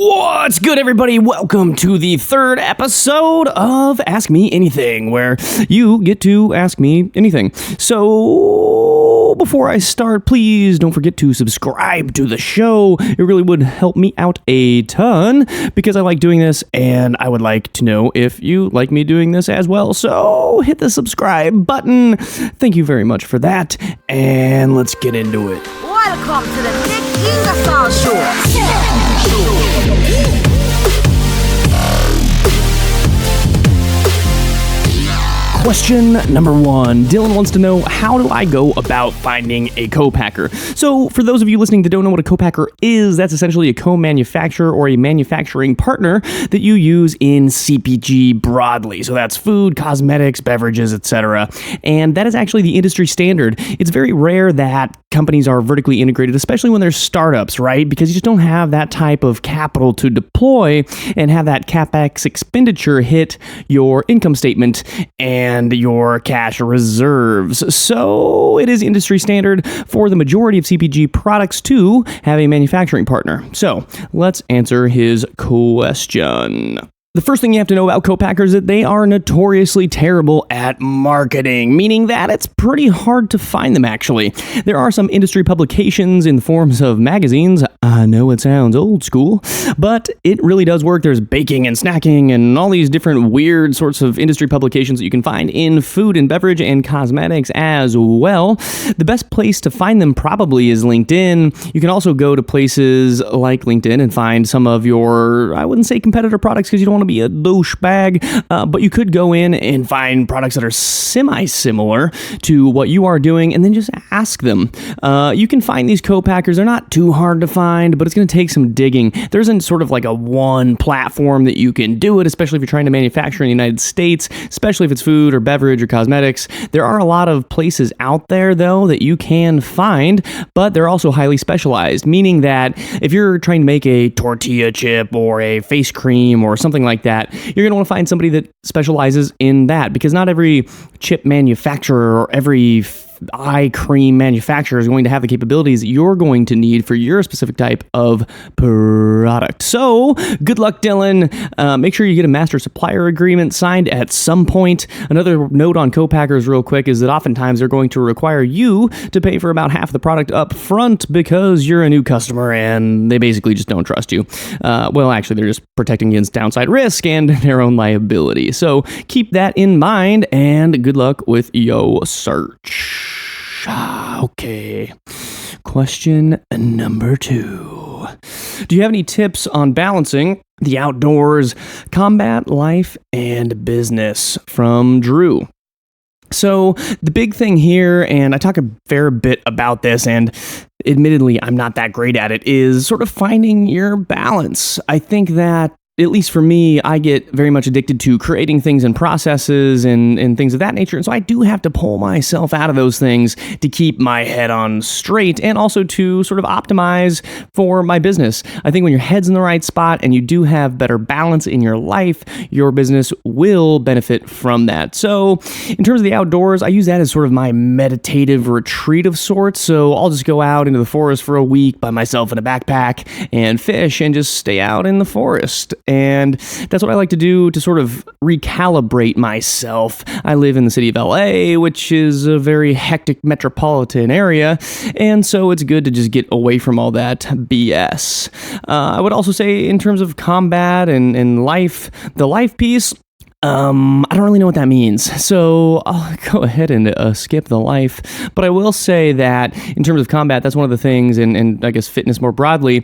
What's good, everybody? Welcome to the third episode of Ask Me Anything, where you get to ask me anything. So, before I start, please don't forget to subscribe to the show. It really would help me out a ton, because I like doing this, and I would like to know if you like me doing this as well. So, hit the subscribe button. Thank you very much for that, and let's get into it. Welcome to the Nick Ingersoll Show. Question number one. Dylan wants to know, how do I go about finding a copacker? So for those of you listening that don't know what a copacker is, that's essentially a co-manufacturer or a manufacturing partner that you use in CPG broadly. So that's food, cosmetics, beverages, etc. And that is actually the industry standard. It's very rare that companies are vertically integrated, especially when they're startups, right? Because you just don't have that type of capital to deploy and have that CapEx expenditure hit your income statement and your cash reserves. So it is industry standard for the majority of CPG products to have a manufacturing partner. So let's answer his question. The first thing you have to know about copackers is that they are notoriously terrible at marketing, meaning that it's pretty hard to find them, actually. There are some industry publications in the forms of magazines. I know it sounds old school, but it really does work. There's baking and snacking and all these different weird sorts of industry publications that you can find in food and beverage and cosmetics as well. The best place to find them probably is LinkedIn. You can also go to places like LinkedIn and find some of your, I wouldn't say competitor products because you don't want to be a douchebag, but you could go in and find products that are semi-similar to what you are doing and then just ask them. You can find these copackers. They're not too hard to find, but it's going to take some digging. There isn't sort of like a one platform that you can do it, especially if you're trying to manufacture in the United States, especially if it's food or beverage or cosmetics. There are a lot of places out there, though, that you can find, but they're also highly specialized, meaning that if you're trying to make a tortilla chip or a face cream or something like that, you're going to want to find somebody that specializes in that, because not every chip manufacturer or every eye cream manufacturer is going to have the capabilities you're going to need for your specific type of product. So, good luck, Dylan. Make sure you get a master supplier agreement signed at some point. Another note on copackers real quick is that oftentimes they're going to require you to pay for about half the product up front because you're a new customer and they basically just don't trust you. Well, actually, they're just protecting against downside risk and their own liability. So, keep that in mind and good luck with your search. Okay. Question number 2. Do you have any tips on balancing the outdoors, combat, life, and business? From Drew. So the big thing here, and I talk a fair bit about this, and admittedly I'm not that great at it, is sort of finding your balance. I think that, at least for me, I get very much addicted to creating things and processes and things of that nature. And so I do have to pull myself out of those things to keep my head on straight and also to sort of optimize for my business. I think when your head's in the right spot and you do have better balance in your life, your business will benefit from that. So in terms of the outdoors, I use that as sort of my meditative retreat of sorts. So I'll just go out into the forest for a week by myself in a backpack and fish and just stay out in the forest. And that's what I like to do to sort of recalibrate myself. I live in the city of LA, which is a very hectic metropolitan area, and so it's good to just get away from all that BS. I would also say in terms of combat and life, the life piece, I don't really know what that means, so I'll go ahead and skip the life, but I will say that in terms of combat, that's one of the things, and I guess fitness more broadly,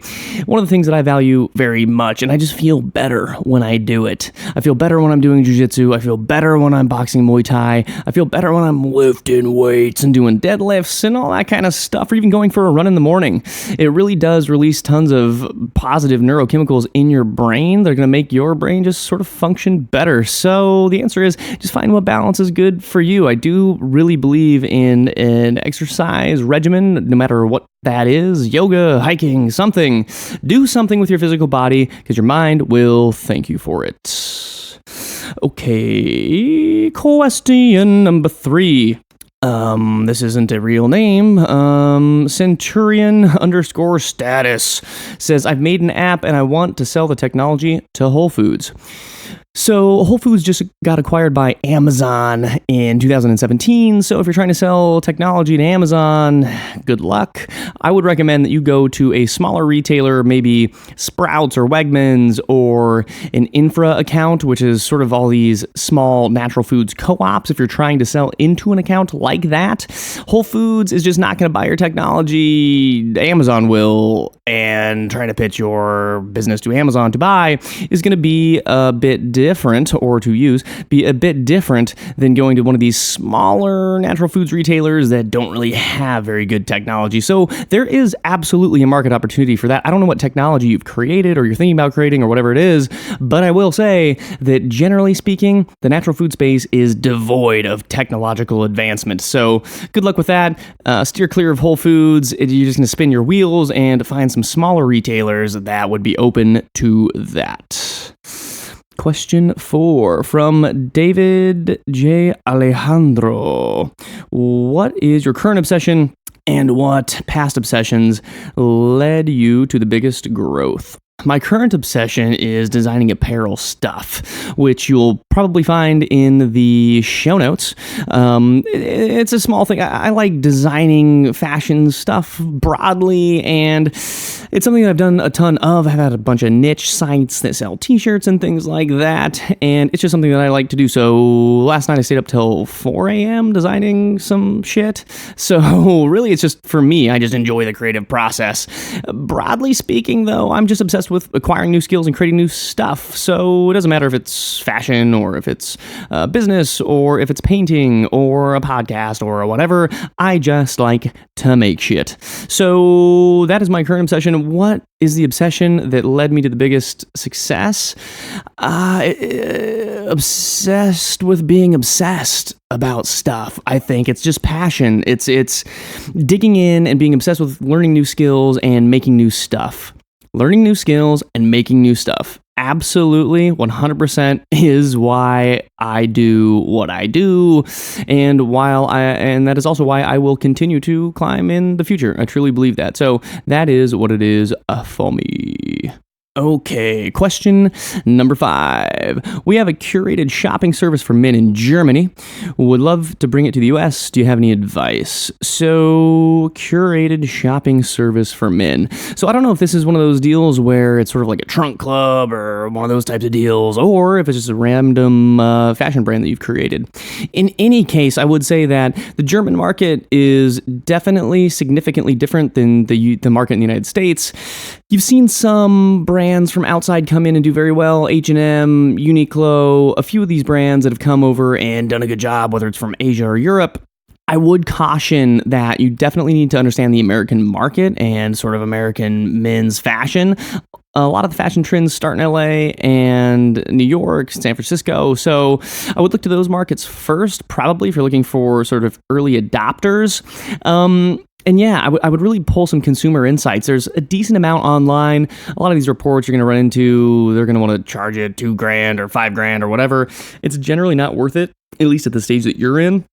one of the things that I value very much, and I just feel better when I do it. I feel better when I'm doing jiu-jitsu, I feel better when I'm boxing Muay Thai, I feel better when I'm lifting weights and doing deadlifts and all that kind of stuff, or even going for a run in the morning. It really does release tons of positive neurochemicals in your brain. They're going to make your brain just sort of function better. So the answer is just find what balance is good for you. I do really believe in an exercise regimen, no matter what that is, yoga, hiking, something. Do something with your physical body because your mind will thank you for it. Okay, question number 3. This isn't a real name. Centurion_status says, I've made an app and I want to sell the technology to Whole Foods. So Whole Foods just got acquired by Amazon in 2017. So if you're trying to sell technology to Amazon, good luck. I would recommend that you go to a smaller retailer, maybe Sprouts or Wegmans, or an infra account, which is sort of all these small natural foods co-ops. If you're trying to sell into an account like that, Whole Foods is just not going to buy your technology. Amazon will, and trying to pitch your business to Amazon to buy is going to be a bit different, or to use, be a bit different than going to one of these smaller natural foods retailers that don't really have very good technology. So there is absolutely a market opportunity for that. I don't know what technology you've created or you're thinking about creating or whatever it is, but I will say that generally speaking, the natural food space is devoid of technological advancement. So good luck with that. Steer clear of Whole Foods. You're just going to spin your wheels and find some smaller retailers that would be open to that. Question 4 from David J. Alejandro. What is your current obsession and what past obsessions led you to the biggest growth? My current obsession is designing apparel stuff, which you'll probably find in the show notes. It's a small thing. I like designing fashion stuff broadly, and it's something that I've done a ton of. I've had a bunch of niche sites that sell t-shirts and things like that, and it's just something that I like to do. So last night I stayed up till 4 a.m. designing some shit. So really it's just, for me, I just enjoy the creative process. Broadly speaking, though, I'm just obsessed with acquiring new skills and creating new stuff. So it doesn't matter if it's fashion or if it's business or if it's painting or a podcast or whatever. I just like to make shit. So that is my current obsession. What is the obsession that led me to the biggest success? Obsessed with being obsessed about stuff. I think it's just passion. It's digging in and being obsessed with learning new skills and making new stuff. Learning new skills and making new stuff. Absolutely, 100% is why I do what I do, and that is also why I will continue to climb in the future. I truly believe that. So that is what it is for me. Okay, question number 5. We have a curated shopping service for men in Germany. Would love to bring it to the US. Do you have any advice? So, curated shopping service for men. So, I don't know if this is one of those deals where it's sort of like a trunk club or one of those types of deals, or if it's just a random fashion brand that you've created. In any case, I would say that the German market is definitely significantly different than the market in the United States. You've seen some brands from outside come in and do very well. H&M, Uniqlo, a few of these brands that have come over and done a good job, whether it's from Asia or Europe. I would caution that you definitely need to understand the American market and sort of American men's fashion. A lot of the fashion trends start in LA and New York, San Francisco. So I would look to those markets first, probably if you're looking for sort of early adopters. And yeah, I would really pull some consumer insights. There's a decent amount online. A lot of these reports you're going to run into, they're going to want to charge you $2,000 or $5,000 or whatever. It's generally not worth it, at least at the stage that you're in.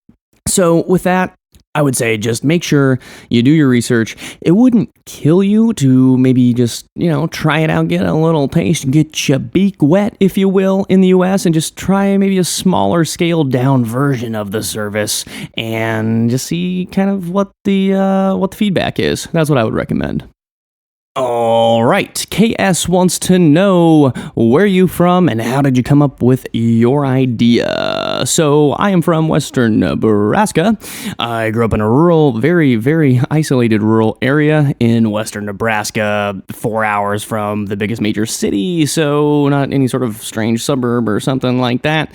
So with that, I would say just make sure you do your research. It wouldn't kill you to maybe just, try it out, get a little taste, get your beak wet, if you will, in the US, and just try maybe a smaller scaled down version of the service and just see kind of what the feedback is. That's what I would recommend. All right, KS wants to know, where are you from and how did you come up with your idea? So I am from Western Nebraska. I grew up in a rural, very, very isolated rural area in Western Nebraska, 4 hours from the biggest major city, so not any sort of strange suburb or something like that.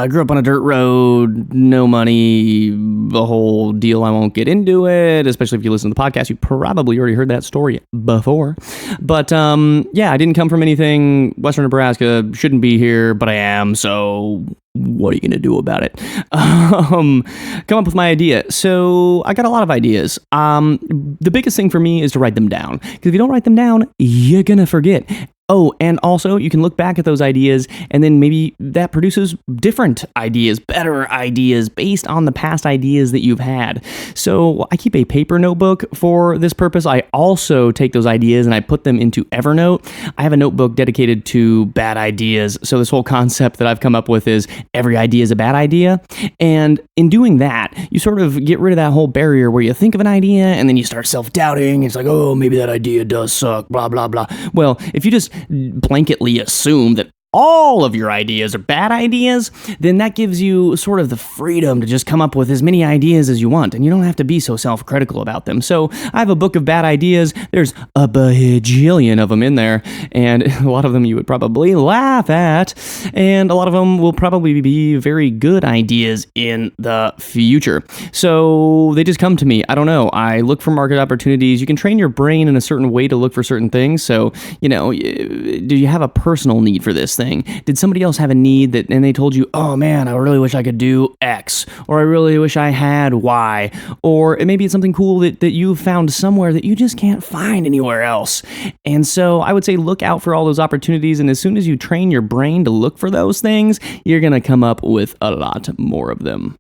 Grew up on a dirt road, no money, the whole deal. I won't get into it, especially if you listen to the podcast. You probably already heard that story before. But I didn't come from anything. Western Nebraska, shouldn't be here, but I am, so what are you going to do about it? Come up with my idea. So I got a lot of ideas. The biggest thing for me is to write them down, because if you don't write them down, you're going to forget. Oh, and also you can look back at those ideas and then maybe that produces different ideas, better ideas based on the past ideas that you've had. So I keep a paper notebook for this purpose. I also take those ideas and I put them into Evernote. I have a notebook dedicated to bad ideas. So this whole concept that I've come up with is every idea is a bad idea. And in doing that, you sort of get rid of that whole barrier where you think of an idea and then you start self-doubting. It's like, oh, maybe that idea does suck, blah, blah, blah. Well, if you just blanketly assume that all of your ideas are bad ideas, then that gives you sort of the freedom to just come up with as many ideas as you want, and you don't have to be so self-critical about them. So I have a book of bad ideas. There's a bajillion of them in there, and a lot of them you would probably laugh at, and a lot of them will probably be very good ideas in the future. So they just come to me. I don't know. I look for market opportunities. You can train your brain in a certain way to look for certain things. So, do you have a personal need for this thing? Did somebody else have a need and they told you, oh man, I really wish I could do X, or I really wish I had Y, or maybe it's something cool that you found somewhere that you just can't find anywhere else. And so I would say look out for all those opportunities, and as soon as you train your brain to look for those things, you're going to come up with a lot more of them.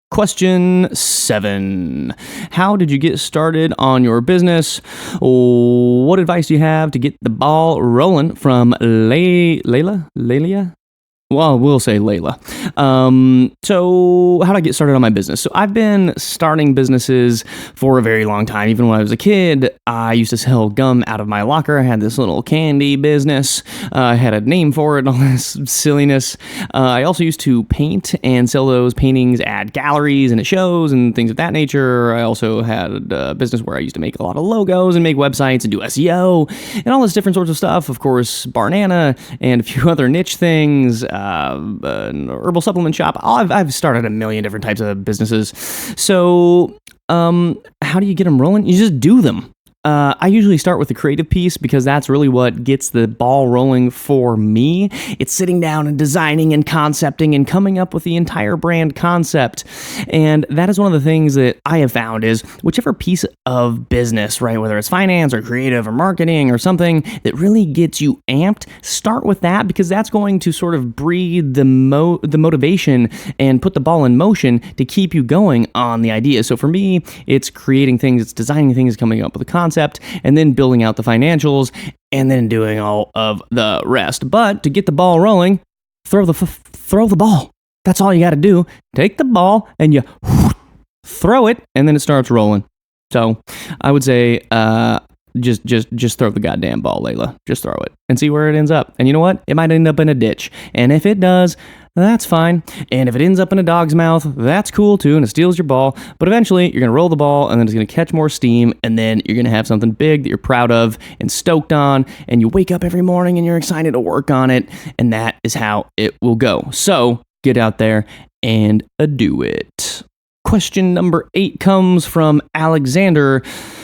Question 7. How did you get started on your business? What advice do you have to get the ball rolling? From Leila? Well, we'll say Layla. So how did I get started on my business? So I've been starting businesses for a very long time. Even when I was a kid, I used to sell gum out of my locker. I had this little candy business. I had a name for it and all this silliness. I also used to paint and sell those paintings at galleries and at shows and things of that nature. I also had a business where I used to make a lot of logos and make websites and do SEO and all this different sorts of stuff. Of course, Barnana and a few other niche things. An herbal supplement shop. I've started a million different types of businesses. So, how do you get them rolling? You just do them. I usually start with the creative piece because that's really what gets the ball rolling for me. It's sitting down and designing and concepting and coming up with the entire brand concept. And that is one of the things that I have found is whichever piece of business, right, whether it's finance or creative or marketing or something that really gets you amped, start with that because that's going to sort of breed the motivation and put the ball in motion to keep you going on the idea. So for me, it's creating things, it's designing things, coming up with a concept, and then building out the financials, and then doing all of the rest. But to get the ball rolling, throw the ball. That's all you got to do. Take the ball and you throw it, and then it starts rolling. So I would say just throw the goddamn ball, Layla. Just throw it and see where it ends up. And you know what? It might end up in a ditch. And if it does, that's fine. And if it ends up in a dog's mouth, that's cool too, and it steals your ball. But eventually, you're going to roll the ball, and then it's going to catch more steam, and then you're going to have something big that you're proud of and stoked on, and you wake up every morning and you're excited to work on it, and that is how it will go. So get out there and do it. Question number 8 comes from Alexander.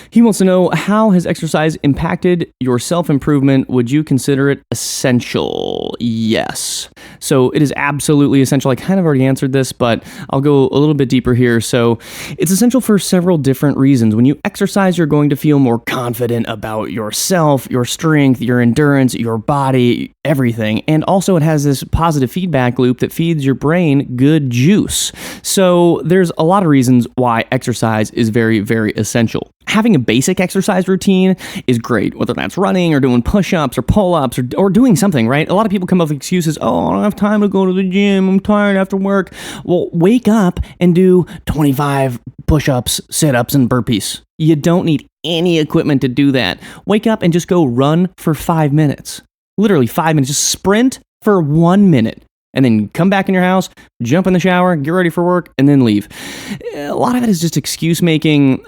He wants to know, how has exercise impacted your self-improvement? Would you consider it essential? Yes. So it is absolutely essential. I kind of already answered this, but I'll go a little bit deeper here. So it's essential for several different reasons. When you exercise, you're going to feel more confident about yourself, your strength, your endurance, your body, everything. And also it has this positive feedback loop that feeds your brain good juice. So there's a lot of reasons why exercise is very, very essential. Having a basic exercise routine is great, whether that's running or doing push-ups or pull-ups or doing something, right? A lot of people come up with excuses, oh, I don't have time to go to the gym, I'm tired after work. Well, wake up and do 25 push-ups, sit-ups, and burpees. You don't need any equipment to do that. Wake up and just go run for 5 minutes. Literally 5 minutes. Just sprint for 1 minute. And then come back in your house, jump in the shower, get ready for work, and then leave. A lot of it is just excuse making.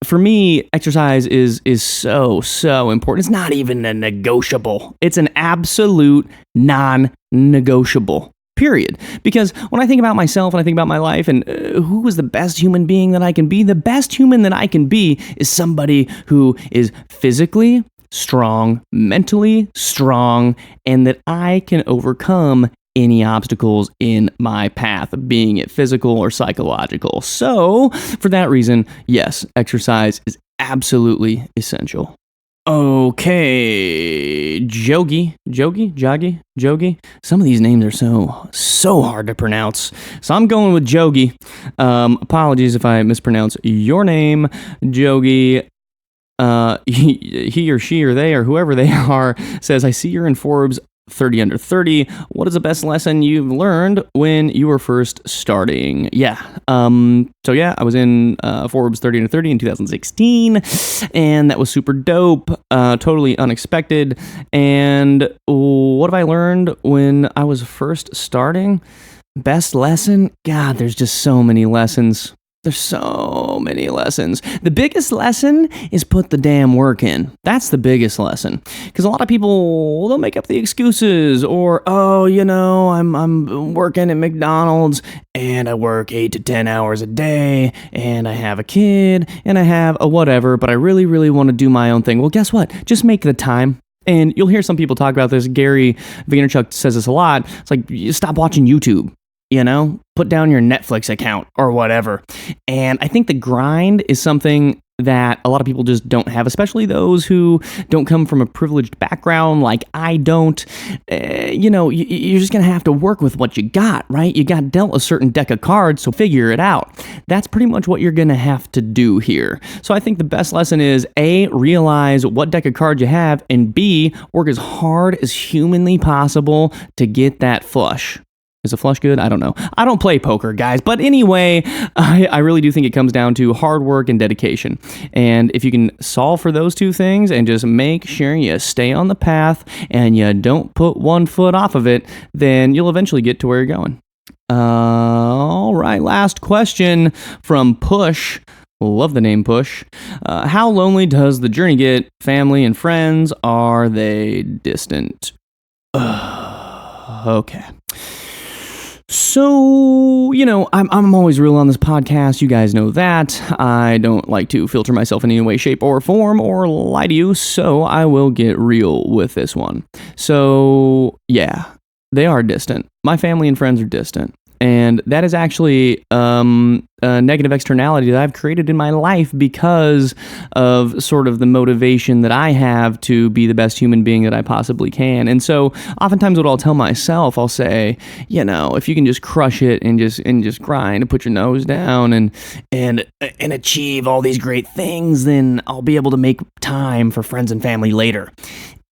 For me, exercise is so important. It's not even a negotiable. It's an absolute non-negotiable. Period. Because when I think about myself and I think about my life and who is the best human being that I can be, the best human that I can be is somebody who is physically strong, mentally strong, and that I can overcome any obstacles in my path, being it physical or psychological. So, for that reason, yes, exercise is absolutely essential. Okay, Jogi. Some of these names are so hard to pronounce. So I'm going with Jogi. Apologies if I mispronounce your name, Jogi. He or she or they or whoever they are says, I see you're in Forbes 30 under 30. What is the best lesson you've learned when you were first starting? I was in Forbes 30 under 30 in 2016, and that was super dope, totally unexpected. And what have I learned when I was first starting? Best lesson? God, there's just so many lessons. There's so many lessons. The biggest lesson is put the damn work in. That's the biggest lesson. Because a lot of people, they'll make up the excuses or, I'm working at McDonald's and I work 8 to 10 hours a day and I have a kid and I have a whatever, but I really, really want to do my own thing. Well, guess what? Just make the time. And you'll hear some people talk about this. Gary Vaynerchuk says this a lot. It's like, you stop watching YouTube. Put down your Netflix account or whatever. And I think the grind is something that a lot of people just don't have, especially those who don't come from a privileged background like I don't. You're just going to have to work with what you got, right? You got dealt a certain deck of cards, so figure it out. That's pretty much what you're going to have to do here. So I think the best lesson is A, realize what deck of cards you have, and B, work as hard as humanly possible to get that flush. Is a flush good? I don't know. I don't play poker, guys. But anyway, I really do think it comes down to hard work and dedication. And if you can solve for those two things and just make sure you stay on the path and you don't put one foot off of it, then you'll eventually get to where you're going. All right, last question from Push. Love the name Push. How lonely does the journey get? Family and friends, are they distant? Okay. So, I'm always real on this podcast. You guys know that. I don't like to filter myself in any way, shape, or form or lie to you, so I will get real with this one. So, yeah, they are distant. My family and friends are distant. And that is actually a negative externality that I've created in my life because of sort of the motivation that I have to be the best human being that I possibly can. And so oftentimes what I'll tell myself, I'll say, if you can just crush it and just grind and put your nose down and achieve all these great things, then I'll be able to make time for friends and family later.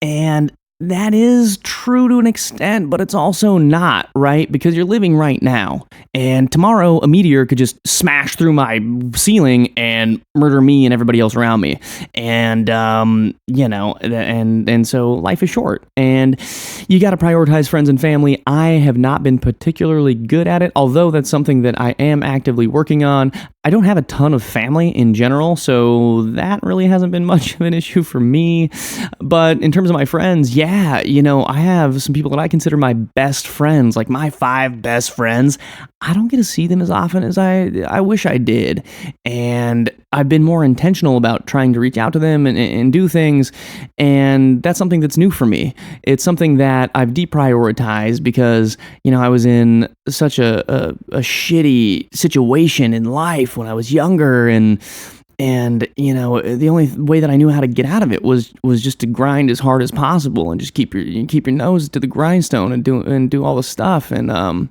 And that is true to an extent, but it's also not, right? Because you're living right now. And tomorrow, a meteor could just smash through my ceiling and murder me and everybody else around me. And, and so life is short. And you got to prioritize friends and family. I have not been particularly good at it, although that's something that I am actively working on. I don't have a ton of family in general, so that really hasn't been much of an issue for me. But in terms of my friends, I have some people that I consider my best friends, like my 5 best friends. I don't get to see them as often as I wish I did. And I've been more intentional about trying to reach out to them and do things. And that's something that's new for me. It's something that I've deprioritized because, I was in such a shitty situation in life when I was younger, and the only way that I knew how to get out of it was just to grind as hard as possible and just keep your nose to the grindstone and do all the stuff. And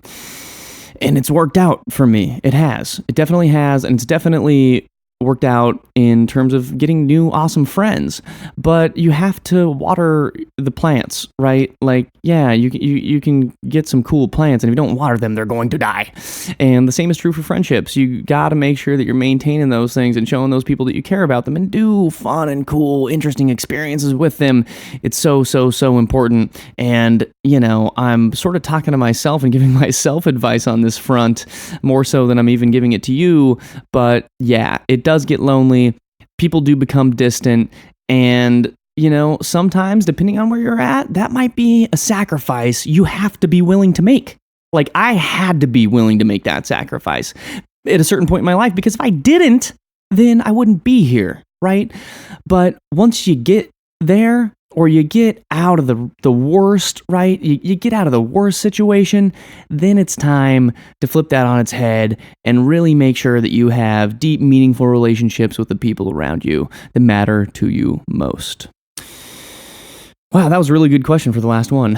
it's worked out for me. It has. It definitely has, and it's definitely worked out in terms of getting new awesome friends. But you have to water the plants, right? Like, you can get some cool plants, and if you don't water them, they're going to die. And the same is true for friendships. You got to make sure that you're maintaining those things and showing those people that you care about them and do fun and cool, interesting experiences with them. It's so, so, so important. And, I'm sort of talking to myself and giving myself advice on this front, more so than I'm even giving it to you. But yeah, it does get lonely. People do become distant, and sometimes, depending on where you're at, that might be a sacrifice you have to be willing to make. Like, I had to be willing to make that sacrifice at a certain point in my life, because if I didn't, then I wouldn't be here, right? But once you get there, or you get out of the worst, right? You get out of the worst situation, then it's time to flip that on its head and really make sure that you have deep, meaningful relationships with the people around you that matter to you most. Wow, that was a really good question for the last one.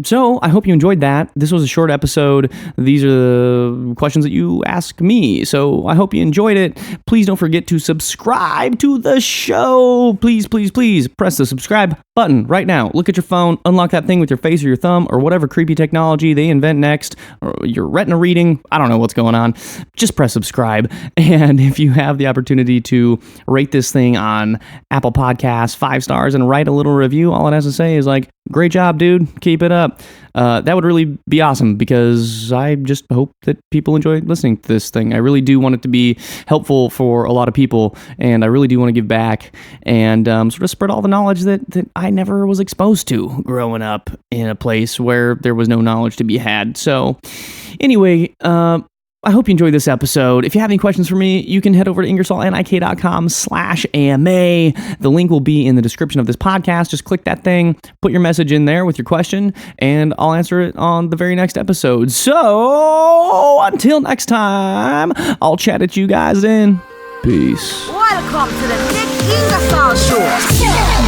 So I hope you enjoyed that. This was a short episode. These are the questions that you ask me. So I hope you enjoyed it. Please don't forget to subscribe to the show. Please, please, please press the subscribe button right now. Look at your phone, unlock that thing with your face or your thumb or whatever creepy technology they invent next, or your retina reading. I don't know what's going on. Just press subscribe. And if you have the opportunity to rate this thing on Apple Podcasts, 5 stars, and write a little review, all it has to say is like, great job, dude, keep it up. That would really be awesome because I just hope that people enjoy listening to this thing. I really do want it to be helpful for a lot of people, and I really do want to give back and sort of spread all the knowledge that I never was exposed to growing up in a place where there was no knowledge to be had. So anyway, I hope you enjoyed this episode. If you have any questions for me, you can head over to ingersollnik.com/AMA. The link will be in the description of this podcast. Just click that thing, put your message in there with your question, and I'll answer it on the very next episode. So until next time, I'll chat at you guys then. Peace. Welcome to the Nick Ingersoll Show.